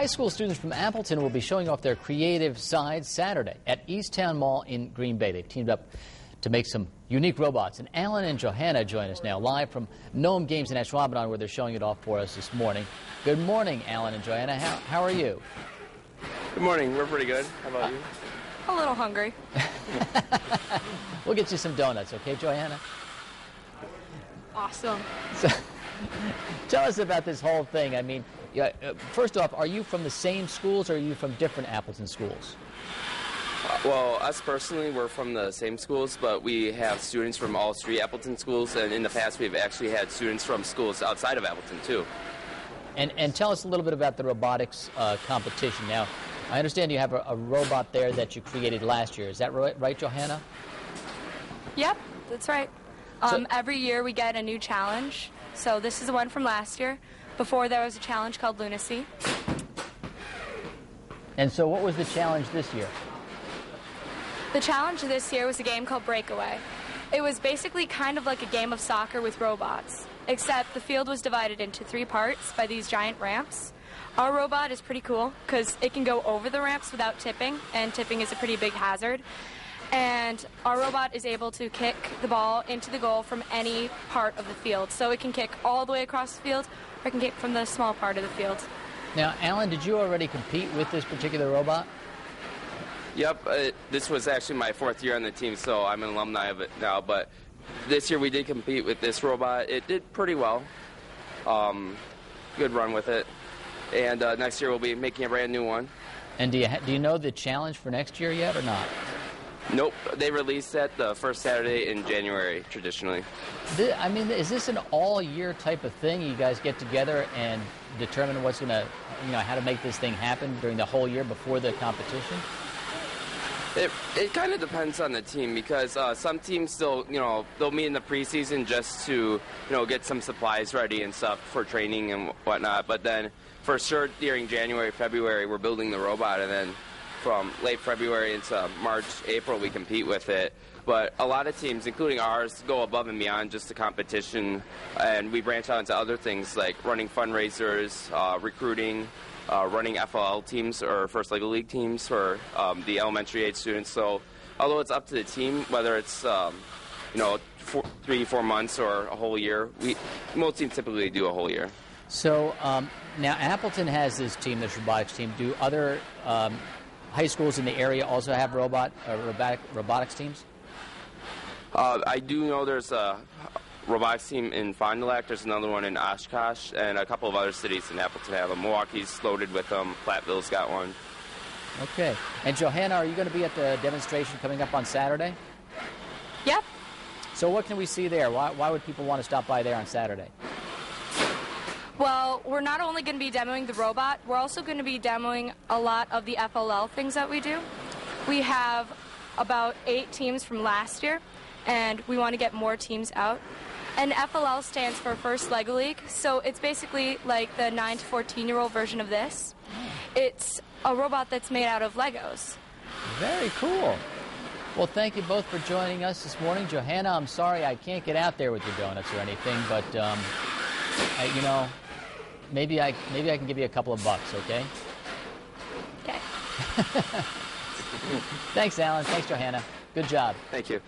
High school students from Appleton will be showing off their creative side Saturday at East Town Mall in Green Bay. They've teamed up to make some unique robots. And Alan and Johanna join us now live from Nome Games in Ashwaubenon, where they're showing it off for us this morning. Good morning, Alan and Johanna. How are you? Good morning. We're pretty good. How about you? A little hungry. We'll get you some donuts, okay, Johanna? Awesome. So, tell us about this whole thing. I mean, first off, are you from the same schools or are you from different Appleton schools? Well, us personally, we're from the same schools, but we have students from all three Appleton schools, and in the past we've actually had students from schools outside of Appleton, too. And tell us a little bit about the robotics competition. Now, I understand you have a robot there that you created last year. Is that right, Johanna? Yep, that's right. Every year we get a new challenge. So this is the one from last year. Before there was a challenge called Lunacy. And so what was the challenge this year? The challenge this year was a game called Breakaway. It was basically kind of like a game of soccer with robots, except the field was divided into 3 parts by these giant ramps. Our robot is pretty cool because it can go over the ramps without tipping, and tipping is a pretty big hazard. And our robot is able to kick the ball into the goal from any part of the field. So it can kick all the way across the field, or it can kick from the small part of the field. Now, Alan, did you already compete with this particular robot? Yep. This was actually my 4th year on the team, so I'm an alumni of it now. But this year we did compete with this robot. It did pretty well. Good run with it. And next year we'll be making a brand new one. And do you know the challenge for next year yet or not? Nope. They release that the first Saturday in January, traditionally. I mean, is this an all-year type of thing? You guys get together and determine what's going to, how to make this thing happen during the whole year before the competition? It kind of depends on the team because some teams still, they'll meet in the preseason just to, get some supplies ready and stuff for training and whatnot. But then for sure during January, February, we're building the robot, and then from late February into March, April, we compete with it. But a lot of teams, including ours, go above and beyond just the competition, and we branch out into other things like running fundraisers, recruiting, running FLL teams or First Lego League teams for the elementary age students. So although it's up to the team, whether it's 3-4 months or a whole year, most teams typically do a whole year. So now Appleton has this team, this robotics team. Do other high schools in the area also have robotics teams? I do know there's a robotics team in Fond du Lac. There's another one in Oshkosh, and a couple of other cities in Appleton have them. Milwaukee's loaded with them. Platteville's got one. Okay. And Johanna, are you going to be at the demonstration coming up on Saturday? Yep. So what can we see there? Why would people want to stop by there on Saturday? Well, we're not only going to be demoing the robot, we're also going to be demoing a lot of the FLL things that we do. We have about 8 teams from last year, and we want to get more teams out. And FLL stands for First Lego League, so it's basically like the 9 to 14-year-old version of this. It's a robot that's made out of Legos. Very cool. Well, thank you both for joining us this morning. Johanna, I'm sorry I can't get out there with your donuts or anything, but maybe I can give you a couple of bucks, okay? Okay. Thanks, Alan. Thanks, Johanna. Good job. Thank you.